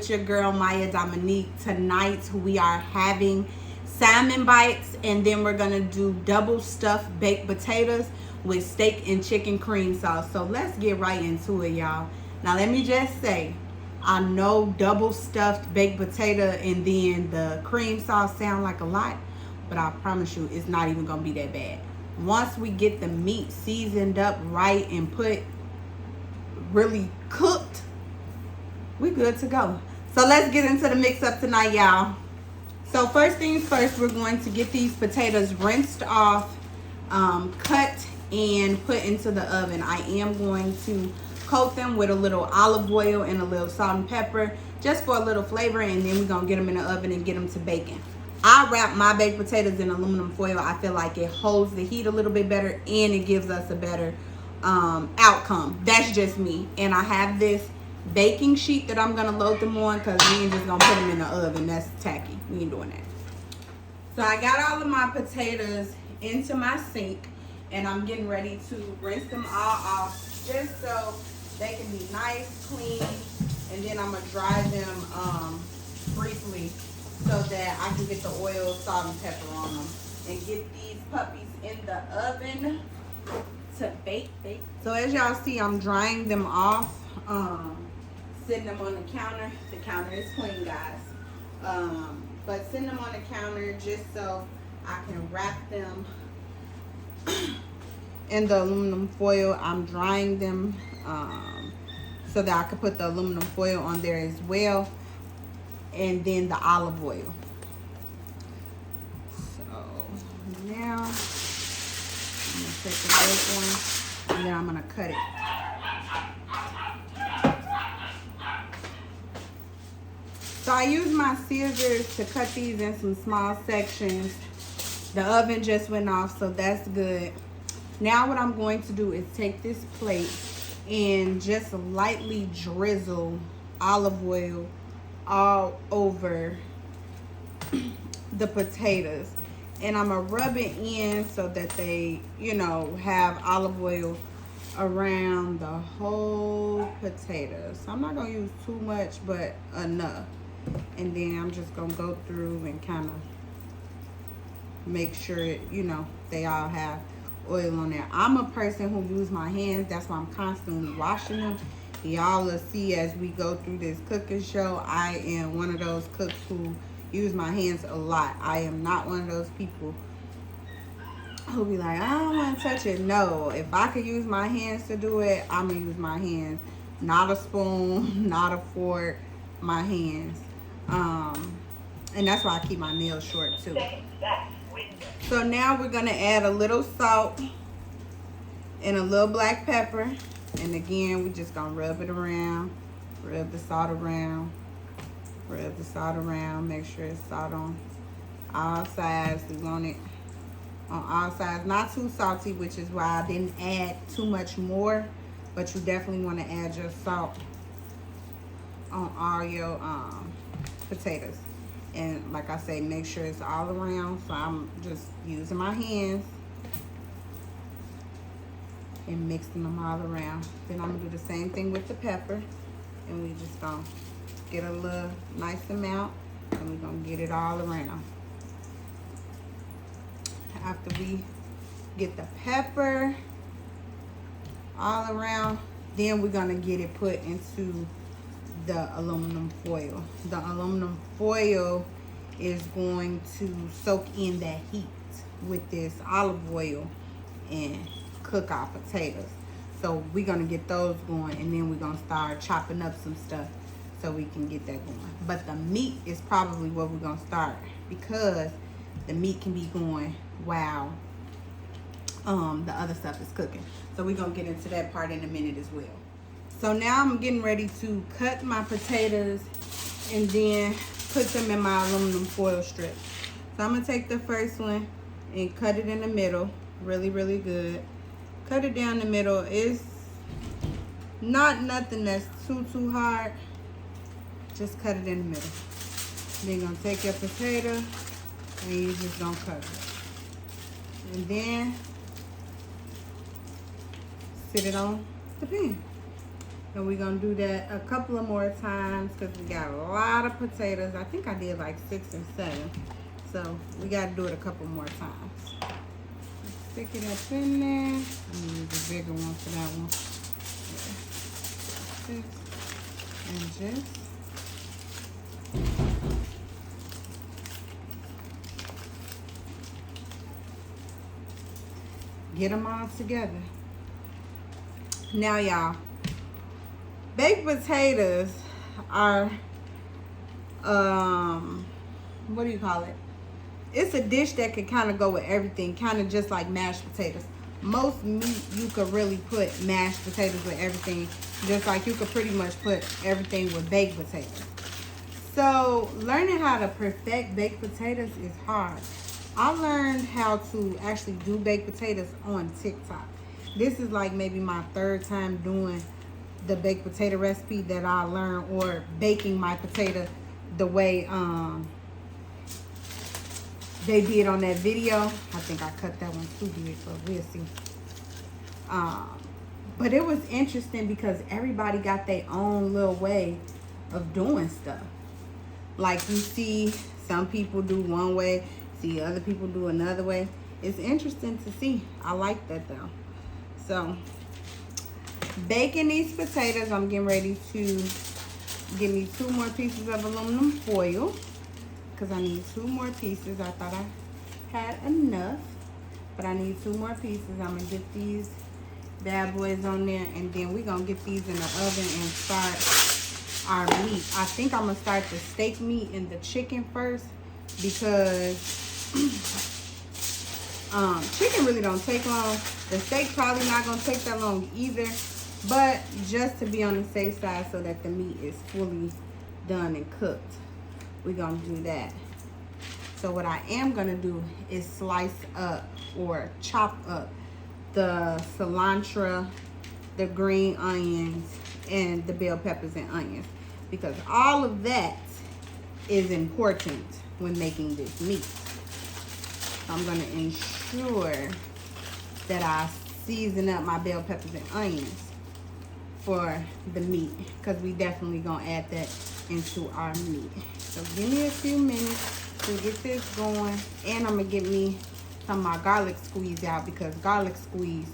with your girl Myia Dominique. Tonight we are having salmon bites, and then we're gonna do double stuffed baked potatoes with steak and chicken cream sauce. So let's get right into it, y'all. Now let me just say, I know double stuffed baked potato and then the cream sauce sound like a lot, but I promise you it's not even gonna be that bad. Once we get the meat seasoned up right and put really cooked, we good to go. So let's get into the mix up tonight, y'all. So first things first, we're going to get these potatoes rinsed off, cut and put into the oven. I am going to coat them with a little olive oil and a little salt and pepper just for a little flavor, and then we're gonna get them in the oven and get them to baking. I wrap my baked potatoes in aluminum foil. I feel like it holds the heat a little bit better and it gives us a better outcome. That's just me. And I have this baking sheet that I'm gonna load them on because we ain't just gonna put them in the oven. That's tacky. We ain't doing that. So I got all of my potatoes into my sink and I'm getting ready to rinse them all off just so they can be nice, clean, and then I'm gonna dry them briefly so that I can get the oil, salt, and pepper on them and get these puppies in the oven to bake. So as y'all see, I'm drying them off, sitting them on the counter. The counter is clean, guys. But sitting them on the counter just so I can wrap them in the aluminum foil. I'm drying them so that I can put the aluminum foil on there as well, and then the olive oil. So now I'm gonna take the big one and then I'm gonna cut it. So I use my scissors to cut these in some small sections. The oven just went off, so that's good. Now what I'm going to do is take this plate and just lightly drizzle olive oil all over the potatoes. And I'm gonna rub it in so that they, you know, have olive oil around the whole potato. So I'm not gonna use too much, but enough. And then I'm just gonna go through and kind of make sure, you know, they all have oil on there. I'm a person who uses my hands. That's why I'm constantly washing them. Y'all will see as we go through this cooking show, I am one of those cooks who use my hands a lot. I am not one of those people who be like, I don't want to touch it. No, if I could use my hands to do it, I'm gonna use my hands. Not a spoon, not a fork, my hands. And that's why I keep my nails short too. So now we're gonna add a little salt and a little black pepper. And again, we just gonna rub it around, rub the salt around, rub the salt around, make sure it's salt on all sides. We want it on all sides, not too salty, which is why I didn't add too much more, but you definitely want to add your salt on all your potatoes. And like I say, make sure it's all around. So I'm just using my hands and mixing them all around. Then I'm gonna do the same thing with the pepper, and we just gonna get a little nice amount, and we're gonna get it all around. After we get the pepper all around, then we're gonna get it put into the aluminum foil. The aluminum foil is going to soak in that heat with this olive oil and cook our potatoes. So we're gonna get those going, and then we're gonna start chopping up some stuff so we can get that going. But the meat is probably what we're gonna start, because the meat can be going while the other stuff is cooking. So we're gonna get into that part in a minute as well. So now I'm getting ready to cut my potatoes and then put them in my aluminum foil strip. So I'm gonna take the first one and cut it in the middle, really, really good. Cut it down the middle. It's not nothing that's too hard. Just cut it in the middle. Then you're gonna take your potato and you just gonna cut it. And then sit it on the pan. And we're gonna do that a couple of more times because we got a lot of potatoes. I think I did like 6 or 7. So we gotta do it a couple more times. Stick it up in there. I'm gonna use a bigger one for that one. And just get them all together. Now, y'all, baked potatoes are, what do you call it? It's a dish that can kind of go with everything, kind of just like mashed potatoes. Most meat, you could really put mashed potatoes with everything, just like you could pretty much put everything with baked potatoes. So, learning how to perfect baked potatoes is hard. I learned how to actually do baked potatoes on TikTok. This is like maybe my 3rd time doing the baked potato recipe that I learned, or baking my potato the way they did on that video. I think I cut that one too big, but we'll see. But it was interesting because everybody got their own little way of doing stuff. Like, you see some people do one way, see other people do another way. It's interesting to see. I like that though. So, baking these potatoes, I'm getting ready to give me 2 more pieces of aluminum foil because I need 2 more pieces. I thought I had enough, but I need 2 more pieces. I'm gonna get these bad boys on there, and then we're gonna get these in the oven and start our meat. I think I'm gonna start the steak meat and the chicken first because chicken really don't take long. The steak probably not gonna take that long either, but just to be on the safe side so that the meat is fully done and cooked, we're gonna do that. So what I am gonna do is slice up or chop up the cilantro, the green onions, and the bell peppers and onions, because all of that is important when making this meat. I'm gonna ensure that I season up my bell peppers and onions for the meat, because we definitely gonna add that into our meat. So give me a few minutes to get this going, and I'm gonna get me some of my garlic squeeze out, because garlic squeeze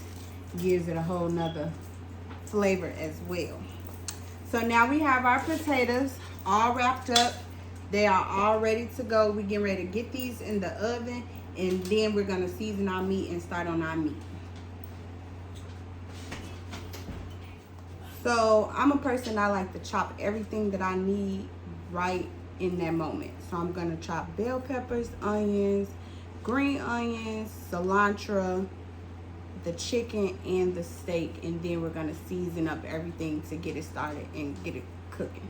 gives it a whole nother flavor as well. So now we have our potatoes all wrapped up. They are all ready to go. We're getting ready to get these in the oven, and then we're gonna season our meat and start on our meat. So I'm a person, I like to chop everything that I need right in that moment. So I'm gonna chop bell peppers, onions, green onions, cilantro, the chicken, and the steak, and then we're gonna season up everything to get it started and get it cooking.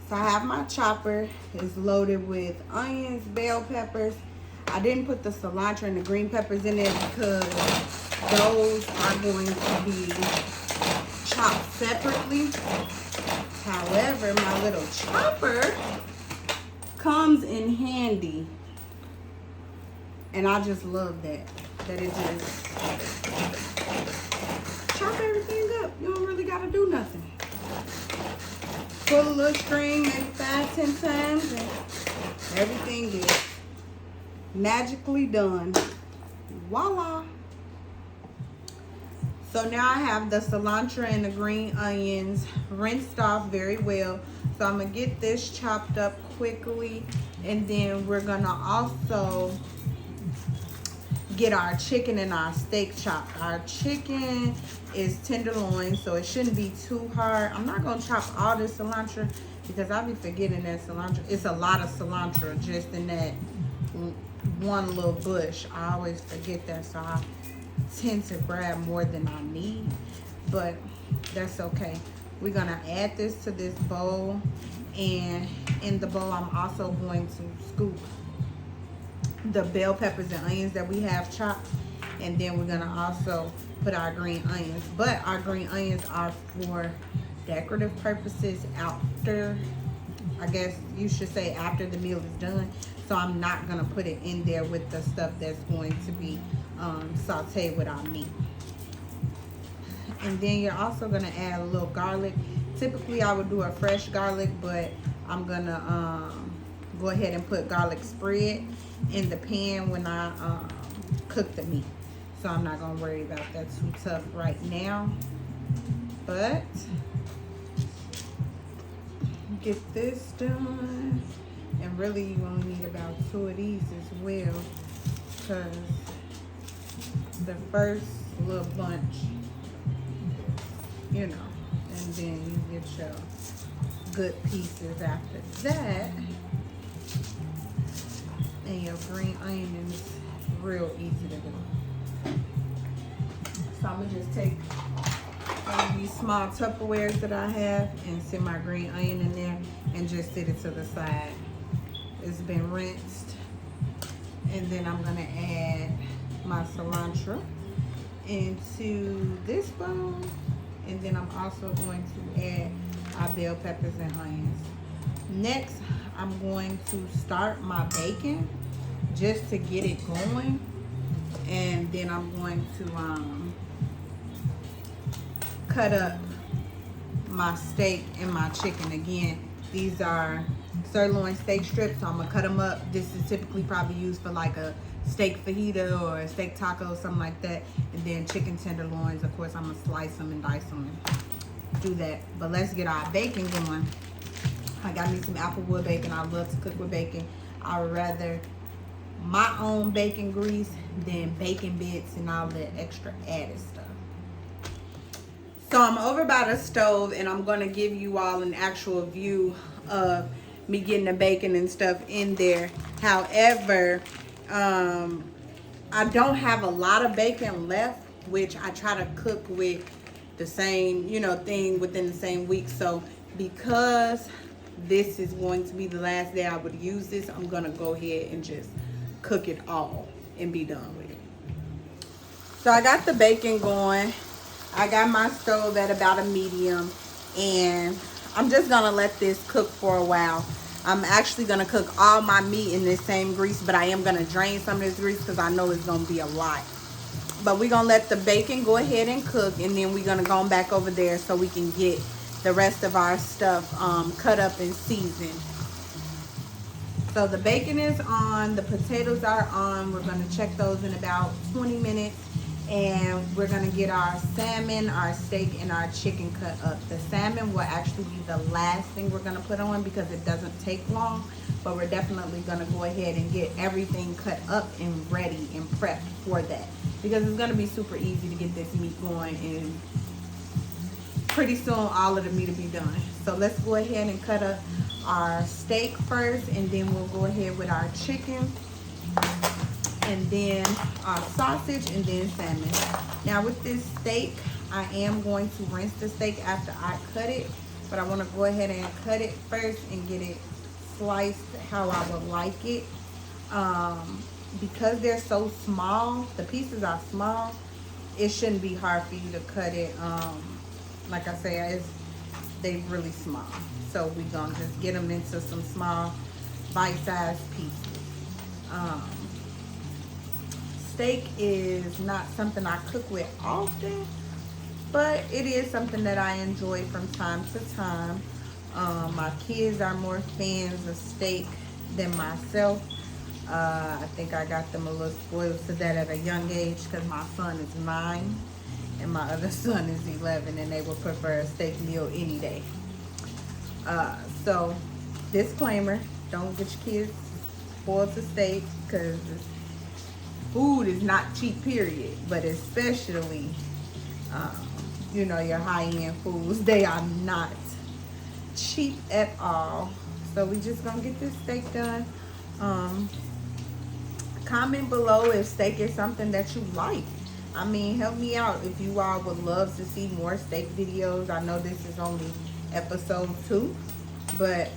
So I have my chopper. It's loaded with onions, bell peppers. I didn't put the cilantro and the green peppers in there because those are going to be chopped separately. However, my little chopper comes in handy, and I just love that it just chop everything up. You don't really gotta do nothing. Pull a little string maybe 5-10 times, and everything is magically done. Voila. So now I have the cilantro and the green onions rinsed off very well. So I'm gonna get this chopped up quickly, and then we're gonna also get our chicken and our steak chopped. Our chicken is tenderloin, so it shouldn't be too hard. I'm not gonna chop all this cilantro because I'll be forgetting that cilantro. It's a lot of cilantro just in that one little bush. I always forget that, so I tend to grab more than I need, but that's okay. We're gonna add this to this bowl, and in the bowl I'm also going to scoop the bell peppers and onions that we have chopped, and then we're gonna also put our green onions, but our green onions are for decorative purposes after, I guess you should say, after the meal is done. So I'm not gonna put it in there with the stuff that's going to be sauteed with our meat. And then you're also gonna add a little garlic. Typically I would do a fresh garlic, but I'm gonna go ahead and put garlic spread in the pan when I cook the meat. So I'm not gonna worry about that too tough right now. But get this done. And really you only need about 2 of these as well, because the first little bunch, you know, and then you get your good pieces after that. And your green onion is real easy to do. So I'm gonna just take one of these small Tupperwares that I have and sit my green onion in there and just sit it to the side. It's been rinsed. And then I'm gonna add my cilantro into this bowl. And then I'm also going to add our bell peppers and onions. Next, I'm going to start my bacon just to get it going. And then I'm going to cut up my steak and my chicken. Again, these are sirloin steak strips, so I'm gonna cut them up. This is typically probably used for like a steak fajita or a steak taco, something like that. And then chicken tenderloins, of course, I'm gonna slice them and dice them and do that. But let's get our bacon going. I got me some applewood bacon. I love to cook with bacon. I would rather my own bacon grease than bacon bits and all that extra added stuff. So I'm over by the stove and I'm gonna give you all an actual view of me getting the bacon and stuff in there. However, I don't have a lot of bacon left, which I try to cook with the same, you know, thing within the same week. So because this is going to be the last day I would use this, I'm gonna go ahead and just cook it all and be done with it. So I got the bacon going. I got my stove at about a medium, and I'm just gonna let this cook for a while. I'm actually gonna cook all my meat in this same grease, but I am gonna drain some of this grease because I know it's gonna be a lot. But we're gonna let the bacon go ahead and cook, and then we're gonna go back over there so we can get the rest of our stuff cut up and seasoned. So the bacon is on, the potatoes are on. We're gonna check those in about 20 minutes. And we're gonna get our salmon, our steak, and our chicken cut up. The salmon will actually be the last thing we're gonna put on because it doesn't take long, but we're definitely gonna go ahead and get everything cut up and ready and prepped for that, because it's gonna be super easy to get this meat going, and pretty soon all of the meat will be done. So let's go ahead and cut up our steak first, and then we'll go ahead with our chicken, and then sausage, and then salmon. Now with this steak, I am going to rinse the steak after I cut it, but I want to go ahead and cut it first and get it sliced how I would like it. Because they're so small, the pieces are small, it shouldn't be hard for you to cut it. Like I say, they're really small, so we're gonna just get them into some small bite-sized pieces. Steak is not something I cook with often, but it is something that I enjoy from time to time. My kids are more fans of steak than myself. I think I got them a little spoiled to that at a young age because my son is 9 and my other son is 11, and they would prefer a steak meal any day. So disclaimer, don't get your kids spoiled to steak, because food is not cheap, period, but especially you know, your high-end foods, they are not cheap at all. So we just gonna get this steak done. Comment below if steak is something that you like. I mean, help me out if you all would love to see more steak videos. I know this is only episode 2, but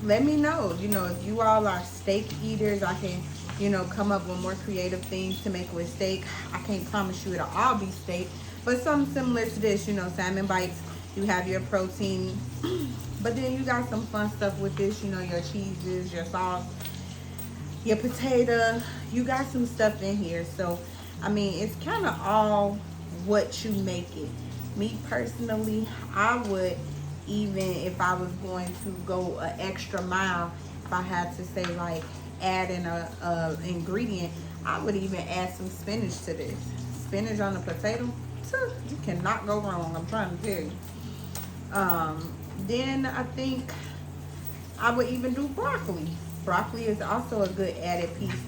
let me know, you know, if you all are steak eaters. I can, you know, come up with more creative things to make with steak. I can't promise you it'll all be steak, but something similar to this, you know, salmon bites. You have your protein, but then you got some fun stuff with this, you know, your cheeses, your sauce, your potato. You got some stuff in here. So, I mean, it's kind of all what you make it. Me personally, I would, even if I was going to go an extra mile, if I had to say like add in a ingredient, I would even add some spinach to this. Spinach on a potato, you cannot go wrong, I'm trying to tell you. Then I think I would even do broccoli. Broccoli is also a good added piece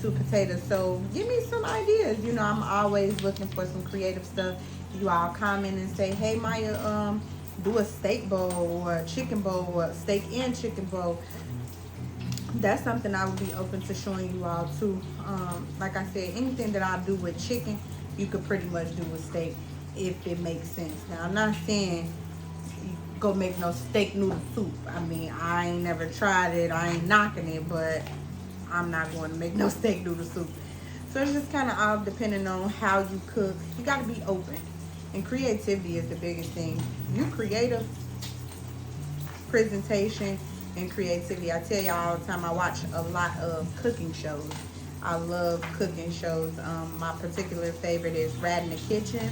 to potatoes. So give me some ideas. You know, I'm always looking for some creative stuff. You all comment and say, hey Maya, do a steak bowl or a chicken bowl or steak and chicken bowl. That's something I would be open to showing you all too. Like I said, anything that I do with chicken, you could pretty much do with steak if it makes sense. Now, I'm not saying you go make no steak noodle soup. I mean, I ain't never tried it. I ain't knocking it, but I'm not going to make no steak noodle soup. So it's just kind of all depending on how you cook. You got to be open. And creativity is the biggest thing. You creative, presentation, and creativity. I tell y'all all the time, I watch a lot of cooking shows. I love cooking shows. My particular favorite is Rat in the Kitchen.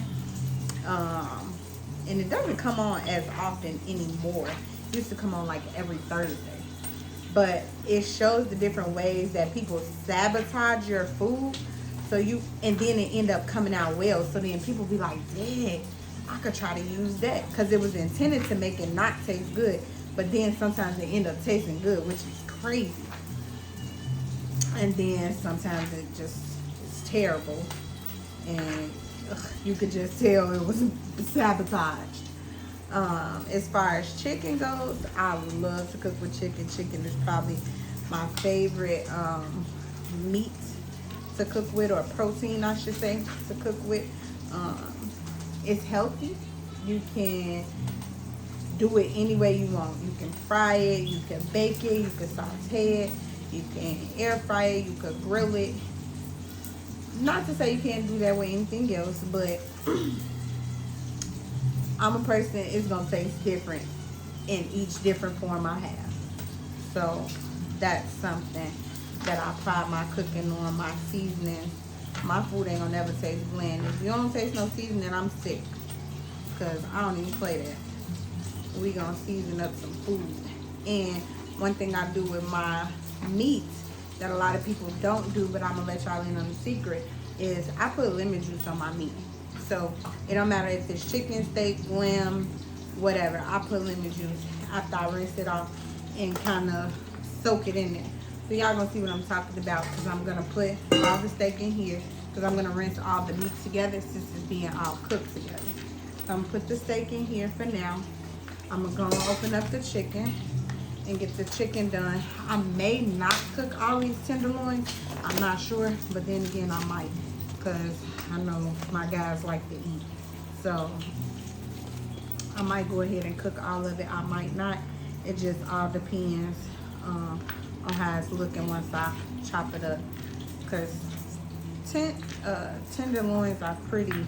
And it doesn't come on as often anymore. It used to come on like every Thursday. But it shows the different ways that people sabotage your food. So and then it end up coming out well. So then people be like, dang, I could try to use that. Because it was intended to make it not taste good. But then sometimes it end up tasting good, which is crazy. And then sometimes it just is terrible. And you could just tell it was sabotaged. As far as chicken goes, I love to cook with chicken. Chicken is probably my favorite meat to cook with, or protein I should say, to cook with. It's healthy. You can do it any way you want. You can fry it, you can bake it, you can saute it, you can air fry it, you can grill it. Not to say you can't do that with anything else, but I'm a person, it's gonna taste different in each different form I have. So that's something that I pride my cooking on, my seasoning. My food ain't gonna never taste bland. If you don't taste no seasoning, I'm sick. Cause I don't even play that. We gonna season up some food. And one thing I do with my meat that a lot of people don't do, but I'm gonna let y'all in on the secret, is I put lemon juice on my meat. So it don't matter if it's chicken, steak, lamb, whatever, I put lemon juice after I rinse it off and kind of soak it in there. So y'all gonna see what I'm talking about, because I'm gonna put all the steak in here, because I'm gonna rinse all the meat together since it's being all cooked together. So I'm gonna put the steak in here for now. I'm gonna go open up the chicken and get the chicken done. I may not cook all these tenderloins. I'm not sure, but then again, I might, because I know my guys like to eat. So I might go ahead and cook all of it. I might not. It just all depends on how it's looking once I chop it up. Because tenderloins are pretty,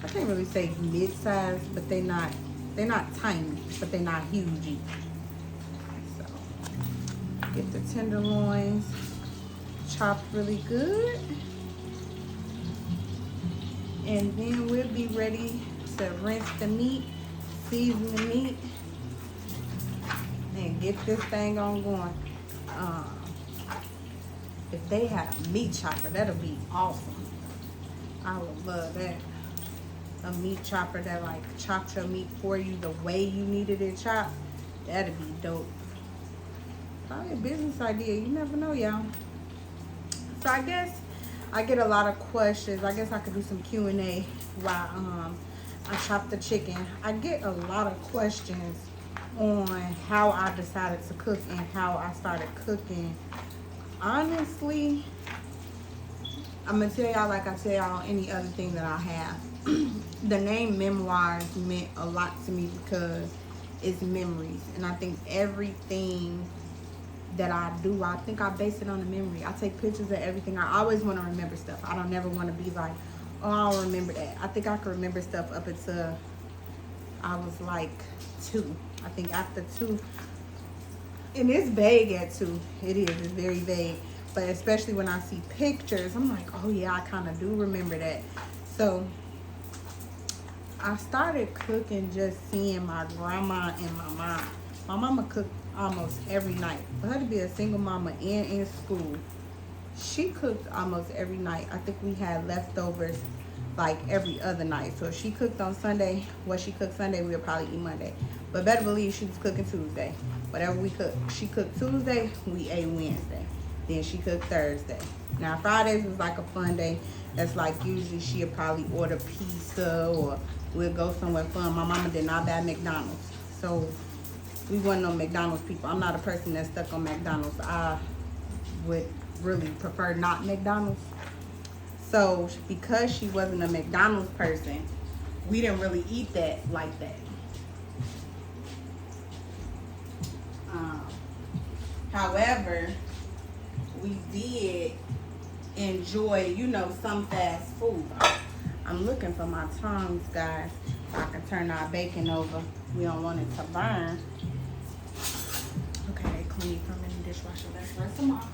I can't really say mid-size, but they're not tiny, but they're not huge either. So get the tenderloins chopped really good, and then we'll be ready to rinse the meat, season the meat, and get this thing on going. If they had a meat chopper, that'll be awesome. I would love that. A meat chopper that like chopped your meat for you the way you needed it chopped. That'd be dope. Probably a business idea. You never know, y'all. So I guess I get a lot of questions. I guess I could do some Q&A while I chop the chicken. I get a lot of questions on how I decided to cook and how I started cooking. Honestly, I'm gonna tell y'all like I tell y'all any other thing that I have. The name Memoirs meant a lot to me because it's memories, and I think everything that I do, I think I base it on a memory. I take pictures of everything. I always want to remember stuff. I don't never want to be like, oh, I'll remember that. I think I can remember stuff up until I was like 2. I think after 2, and it's vague at 2. It is. It's very vague. But especially when I see pictures, I'm like, oh yeah, I kind of do remember that. So I started cooking just seeing my grandma and my mom. My mama cooked almost every night. For her to be a single mama and in school, she cooked almost every night. I think we had leftovers like every other night. So if she cooked on Sunday, what she cooked Sunday, we'll probably eat Monday. But better believe she was cooking Tuesday. Whatever we cooked, she cooked Tuesday, we ate Wednesday. Then she cooked Thursday. Now Fridays was like a fun day. That's like usually she'll probably order pizza or we'll go somewhere fun. My mama did not buy McDonald's. So we wasn't no McDonald's people. I'm not a person that's stuck on McDonald's. I would really prefer not McDonald's. So because she wasn't a McDonald's person, we didn't really eat that like that. However, we did enjoy, you know, some fast food. I'm looking for my tongs, guys, so I can turn our bacon over. We don't want it to burn. Okay, they clean from in the dishwasher. Let's rinse them off.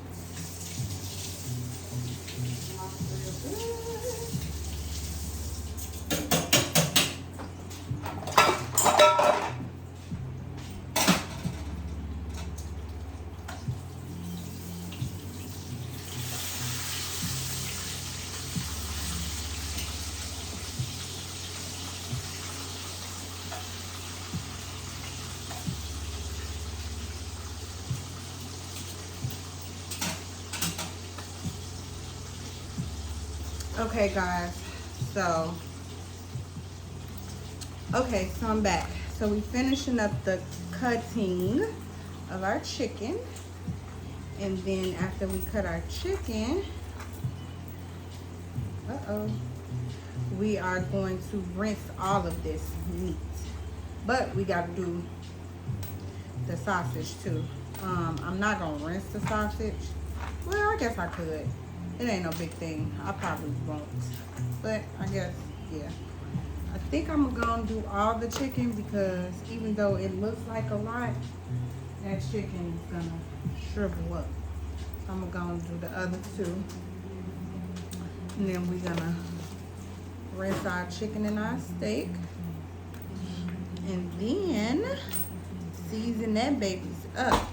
Okay guys, so I'm back. So we finishing up the cutting of our chicken, and then after we cut our chicken, we are going to rinse all of this meat, but we got to do the sausage too. I'm not gonna rinse the sausage. Well, I guess I could. It ain't no big thing. I probably won't. But I guess, yeah. I think I'm gonna do all the chicken because even though it looks like a lot, that chicken is gonna shrivel up. So I'm gonna do the other two. And then we're gonna rinse our chicken and our steak. And then season that babies up.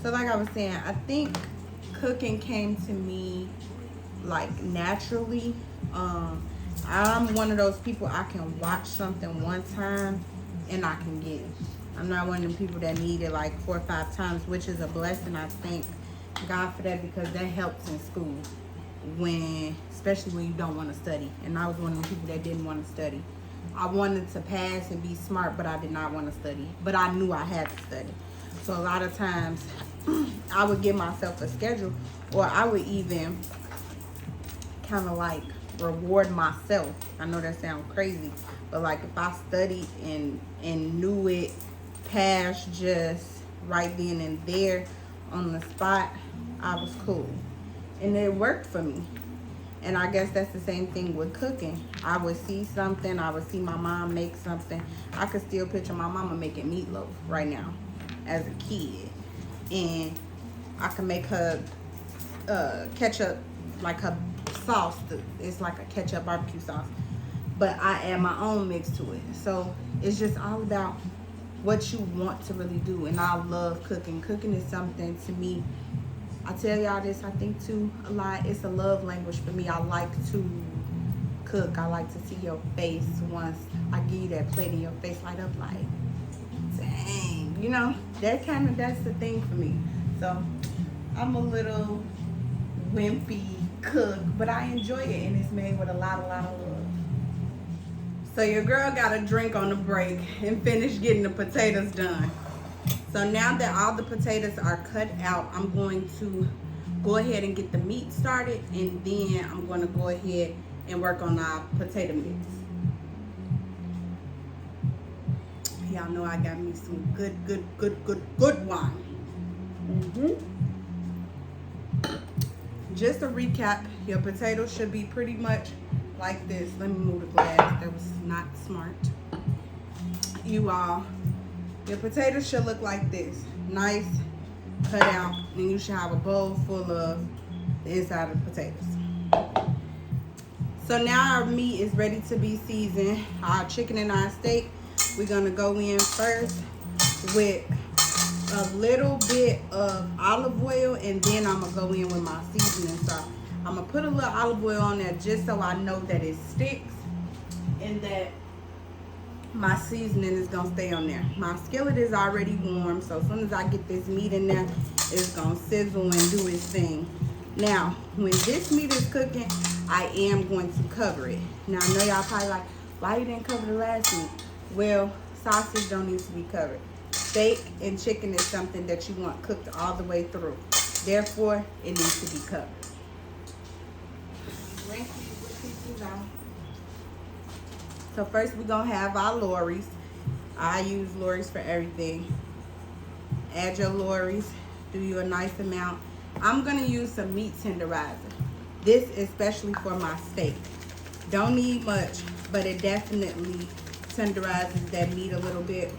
So like I was saying, I think cooking came to me like naturally. I'm one of those people, I can watch something one time and I can get it. I'm not one of them people that need it like 4 or 5 times, which is a blessing. I thank God for that because that helps in school, especially when you don't want to study. And I was one of the people that didn't want to study. I wanted to pass and be smart, but I did not want to study. But I knew I had to study. So a lot of times I would give myself a schedule, or I would even kind of like reward myself. I know that sounds crazy, but like if I studied and knew it past just right then and there on the spot, I was cool. And it worked for me. And I guess that's the same thing with cooking. I would see something, I would see my mom make something. I could still picture my mama making meatloaf right now as a kid. And I can make her ketchup, like her sauce. It's like a ketchup barbecue sauce. But I add my own mix to it. So it's just all about what you want to really do. And I love cooking. Cooking is something to me, I tell y'all this, I think too, a lot. It's a love language for me. I like to cook. I like to see your face once I give you that plate and your face light up like, dang, you know, that's the thing for me. So I'm a little wimpy cook, but I enjoy it, and it's made with a lot of love. So your girl got a drink on the break and finished getting the potatoes done. So now that all the potatoes are cut out, I'm going to go ahead and get the meat started, and then I'm going to go ahead and work on our potato mix. Y'all know I got me some good wine. Just a recap, your potatoes should be pretty much like this. Let me move the glass. That was not smart. You all, your potatoes should look like this. Nice, cut out, and you should have a bowl full of the inside of the potatoes. So now our meat is ready to be seasoned. Our chicken and our steak, we're gonna go in first with a little bit of olive oil, and then I'm gonna go in with my seasoning sauce. I'm gonna put a little olive oil on there just so I know that it sticks and that my seasoning is gonna stay on there. My skillet is already warm, so as soon as I get this meat in there, it's gonna sizzle and do its thing. Now, when this meat is cooking, I am going to cover it. Now, I know y'all probably like, why you didn't cover the last meat? Well, sausage don't need to be covered. Steak and chicken is something that you want cooked all the way through. Therefore, it needs to be covered. Rinse these pieces out. So first we're gonna have our Lorries. I use Lorries for everything. Add your Lorries, do you a nice amount. I'm gonna use some meat tenderizer. This is especially for my steak. Don't need much, but it definitely tenderizes that meat a little bit.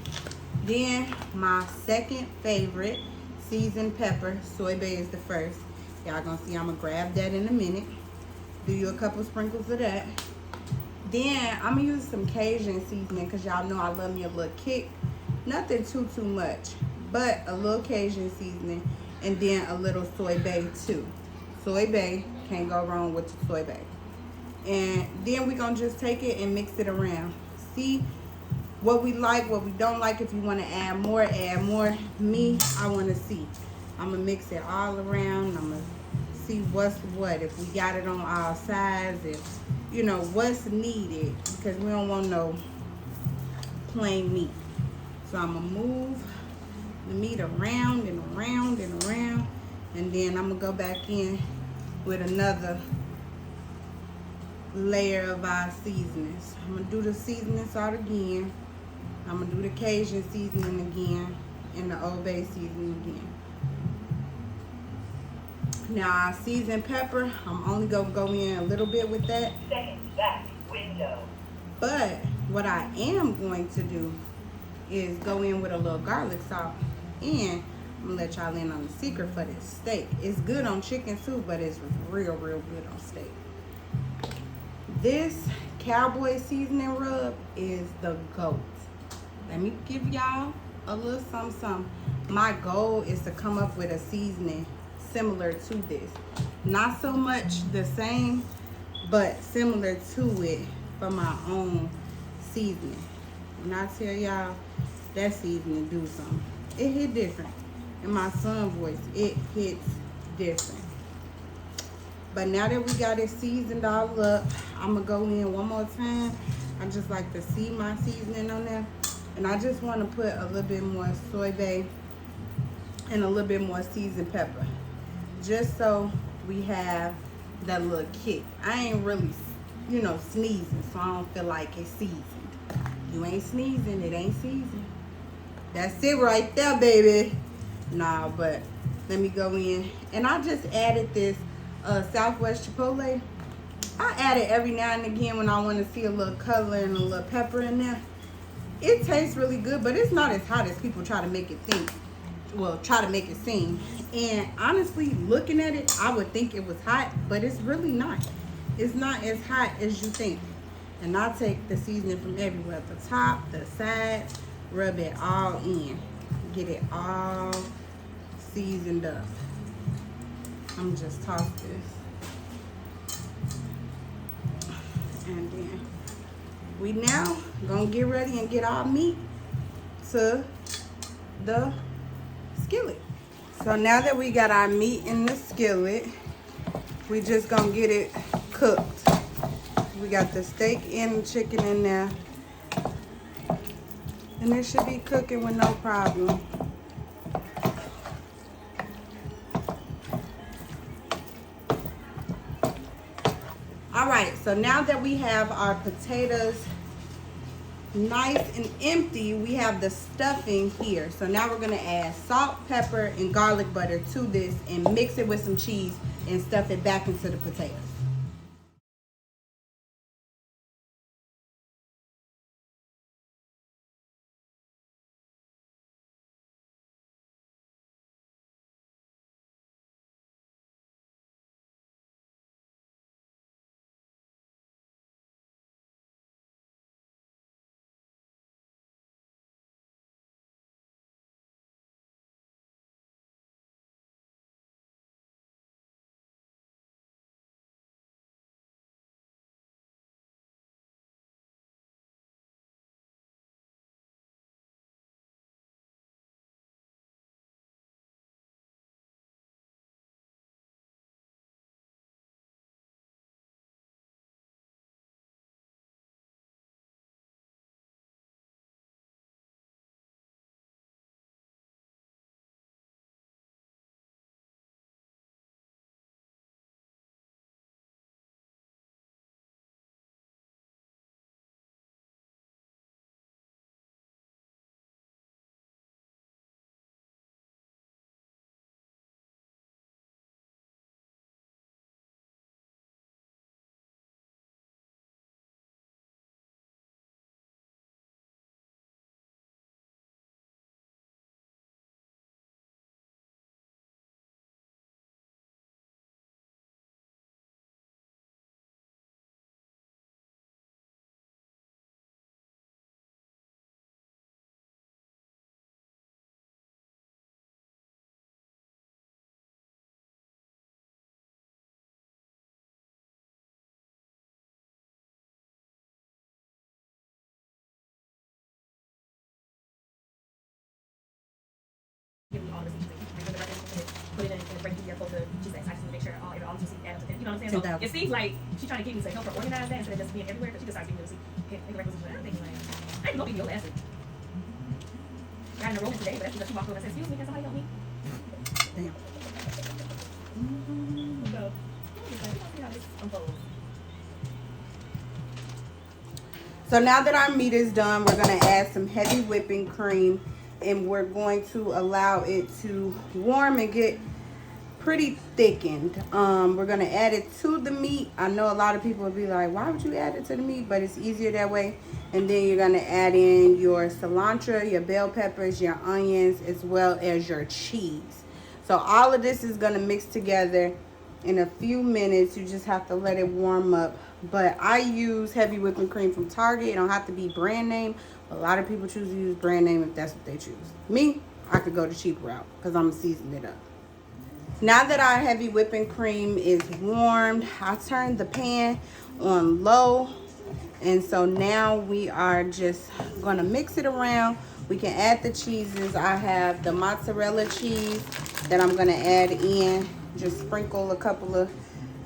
Then my second favorite, seasoned pepper. Soy bay is the first. Y'all gonna see I'm gonna grab that in a minute. Do you a couple sprinkles of that. Then I'm gonna use some Cajun seasoning because y'all know I love me a little kick. Nothing too much, but a little Cajun seasoning, and then a little soy bay too. Soy bay, can't go wrong with the soy bay. And then we're gonna just take it and mix it around. See what we like, what we don't like. If you want to add more, add more. Me, I want to see. I'm gonna mix it all around. I'm gonna see what's what, if we got it on all sides, if you know what's needed, because we don't want no plain meat. So I'm gonna move the meat around and around and around, and then I'm gonna go back in with another layer of our seasonings. I'm gonna do the seasoning salt again. I'm gonna do the Cajun seasoning again and the Old Bay seasoning again. Now our seasoned pepper, I'm only gonna go in a little bit with that. Second back window. But what I am going to do is go in with a little garlic salt, and I'm gonna let y'all in on the secret for this steak. It's good on chicken too, but it's real good on steak. This cowboy seasoning rub is the GOAT. Let me give y'all a little something. My goal is to come up with a seasoning similar to this. Not so much the same, but similar to it for my own seasoning. And I tell y'all, that seasoning do something. It hit different. In my son's voice, it hits different. But now that we got it seasoned all up, I'm gonna go in one more time. I just like to see my seasoning on there. And I just want to put a little bit more soy bay and a little bit more seasoned pepper, just so we have that little kick. I ain't really, you know, sneezing, so I don't feel like it's seasoned. You ain't sneezing, it ain't seasoned. That's it right there, baby. Nah, but let me go in. And I just added this Southwest Chipotle. I add it every now and again when I want to see a little color and a little pepper in there. It tastes really good, but it's not as hot as people try to make it think. Well, try to make it seem. And honestly, looking at it, I would think it was hot, but it's really not. It's not as hot as you think. And I take the seasoning from everywhere. The top, the sides, rub it all in. Get it all seasoned up. I'm just toss this. And then we now gonna get ready and get our meat to the skillet. So now that we got our meat in the skillet, we just gonna get it cooked. We got the steak and the chicken in there, and it should be cooking with no problem. All right, so now that we have our potatoes nice and empty, we have the stuffing here. So now we're gonna add salt, pepper, and garlic butter to this and mix it with some cheese and stuff it back into the potatoes. put it in a break PDF folder. She says, I just need to make sure all the juicy add up to 10. You know what I'm saying? So it seems like she's trying to get me to help her organize that instead of just being everywhere, because she just started being incorrect. I'm thinking like, I ain't gonna be your lesson. I got an enrollment today, but that's because she walked over and said, excuse me, can somebody help me? Damn. So, we'll see how this unfolds. So now that our meat is done, we're going to add some heavy whipping cream, and we're going to allow it to warm and get pretty thickened. We're going to add it to the meat. I know a lot of people will be like, why would you add it to the meat? But it's easier that way. And then you're going to add in your cilantro, your bell peppers, your onions, as well as your cheese. So all of this is going to mix together in a few minutes. You just have to let it warm up. But I use heavy whipping cream from Target. It don't have to be brand name. A lot of people choose to use brand name if that's what they choose. Me, I could go the cheap route because I'm going to season it up. Now that our heavy whipping cream is warmed, I turned the pan on low. And so now we are just going to mix it around. We can add the cheeses. I have the mozzarella cheese that I'm going to add in. Just sprinkle a couple of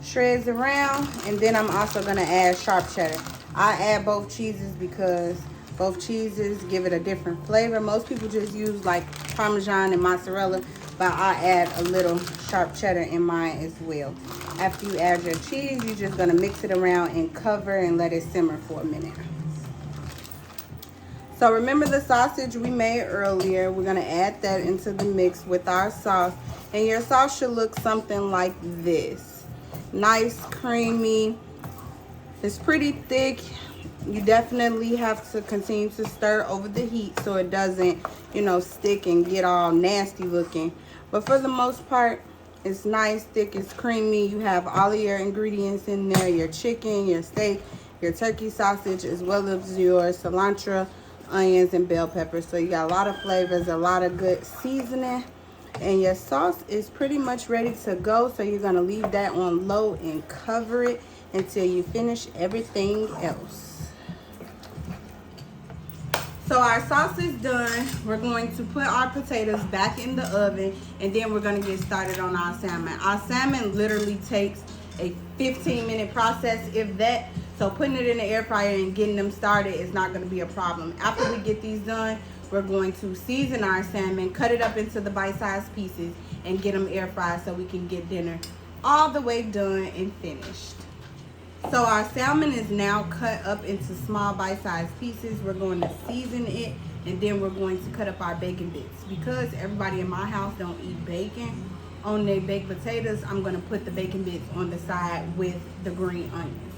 shreds around, and then I'm also going to add sharp cheddar. I add both cheeses because both cheeses give it a different flavor. Most people just use like Parmesan and mozzarella, but I add a little sharp cheddar in mine as well. After you add your cheese, you're just going to mix it around and cover and let it simmer for a minute. So remember the sausage we made earlier. We're going to add that into the mix with our sauce, and your sauce should look something like this. Nice, creamy. It's pretty thick. You definitely have to continue to stir over the heat so it doesn't, stick and get all nasty looking. But for the most part, it's nice, thick, it's creamy. You have all of your ingredients in there, your chicken, your steak, your turkey sausage, as well as your cilantro, onions, and bell peppers. So you got a lot of flavors, a lot of good seasoning. And your sauce is pretty much ready to go. So you're going to leave that on low and cover it until you finish everything else. So our sauce is done. We're going to put our potatoes back in the oven, and then we're going to get started on our salmon. Our salmon literally takes a 15-minute process, if that. So putting it in the air fryer and getting them started is not going to be a problem. After we get these done, we're going to season our salmon, cut it up into the bite-sized pieces, and get them air fried so we can get dinner all the way done and finished. So our salmon is now cut up into small bite-sized pieces. We're going to season it, and then we're going to cut up our bacon bits. Because everybody in my house don't eat bacon on their baked potatoes, I'm going to put the bacon bits on the side with the green onions.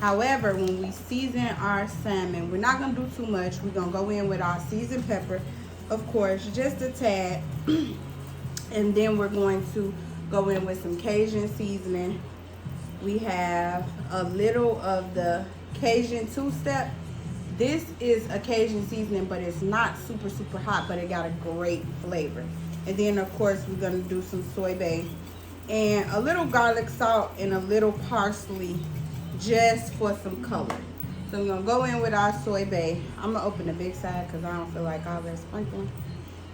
However, when we season our salmon, we're not going to do too much. We're going to go in with our seasoned pepper, of course, just a tad. And then we're going to go in with some Cajun seasoning. We have a little of the Cajun two-step. This is a Cajun seasoning, but it's not super, super hot, but it got a great flavor. And then, of course, we're going to do some soy bay and a little garlic salt and a little parsley, just for some color. So we're gonna go in with our soy bay. I'm gonna open the big side because I don't feel like all that sprinkling.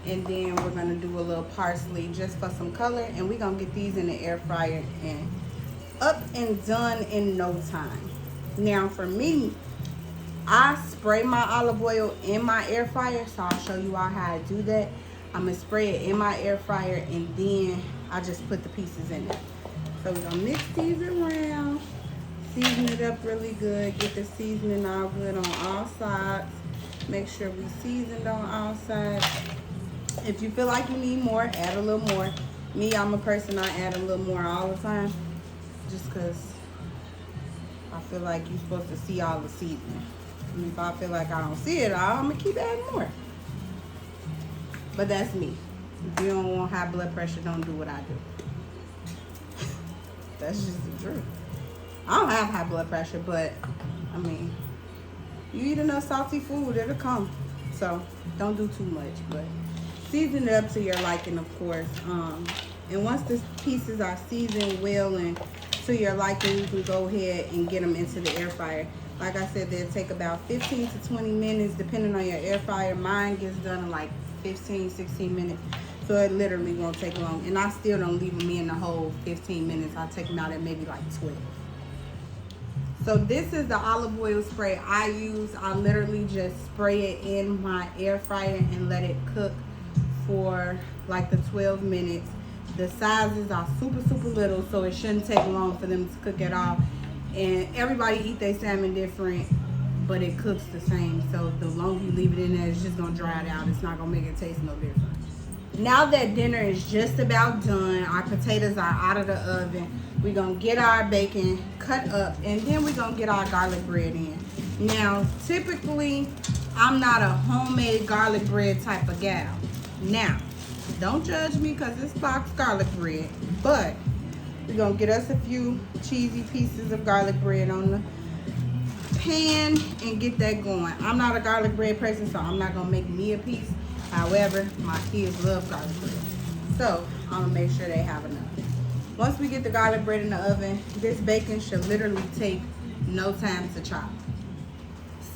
And then we're gonna do a little parsley just for some color, and we're gonna get these in the air fryer and up and done in no time. Now for me, I spray my olive oil in my air fryer, so I'll show you all how I do that. I'm gonna spray it in my air fryer, and then I just put the pieces in there. So we're gonna mix these around. Season it up really good. Get the seasoning all good on all sides. Make sure we seasoned on all sides. If you feel like you need more, add a little more. Me, I'm a person, I add a little more all the time. Just because I feel like you're supposed to see all the seasoning. And if I feel like I don't see it all, I'm going to keep adding more. But that's me. If you don't want high blood pressure, don't do what I do. That's just the truth. I don't have high blood pressure, but I mean, you eat enough salty food, it'll come. So don't do too much, but season it up to your liking, of course. And once the pieces are seasoned well and to your liking, you can go ahead and get them into the air fryer. Like I said, they'll take about 15 to 20 minutes depending on your air fryer. Mine gets done in like 15, 16 minutes. So So it literally won't take long. And I still don't leave them in the whole 15 minutes. I take them out at maybe like 12. So this is the olive oil spray I use. I literally just spray it in my air fryer and let it cook for like the 12 minutes. The sizes are super, super little, so it shouldn't take long for them to cook at all. And everybody eat their salmon different, but it cooks the same. So the longer you leave it in there, it's just gonna dry it out. It's not gonna make it taste no different. Now that dinner is just about done, our potatoes are out of the oven. We're gonna get our bacon cut up, and then we're gonna get our garlic bread in. Now, typically, I'm not a homemade garlic bread type of gal. Now, don't judge me because it's boxed garlic bread, but we're gonna get us a few cheesy pieces of garlic bread on the pan and get that going. I'm not a garlic bread person, so I'm not gonna make me a piece. However, my kids love garlic bread, so I'm gonna make sure they have enough. Once we get the garlic bread in the oven, this bacon should literally take no time to chop.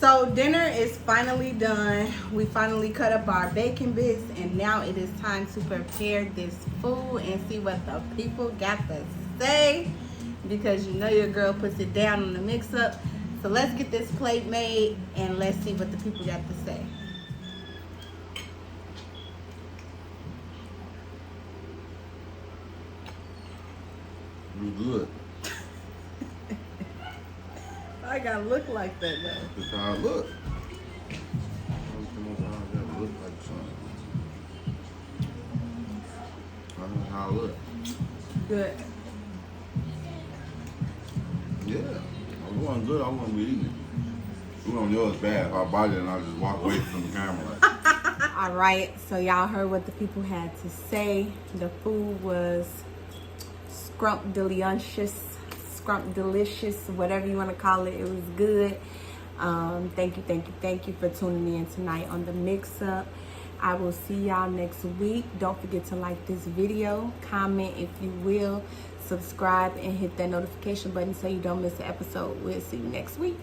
So dinner is finally done. We finally cut up our bacon bits, and now it is time to prepare this food and see what the people got to say, because you know your girl puts it down on the mix-up. So let's get this plate made and let's see what the people got to say. You good. I gotta look like that though. That's how I look. I gotta look like something. That's how I look. Good. Yeah. If it wasn't good, I wouldn't be eating it. We don't know it's bad. If I bite it and I just walk away from the camera like. All right, so y'all heard what the people had to say. The food was scrumptious, whatever you want to call it. It was good. Thank you for tuning in tonight on the mix up. I will see y'all next week. Don't forget to like this video, comment if you will, subscribe, and hit that notification button so you don't miss an episode. We'll see you next week.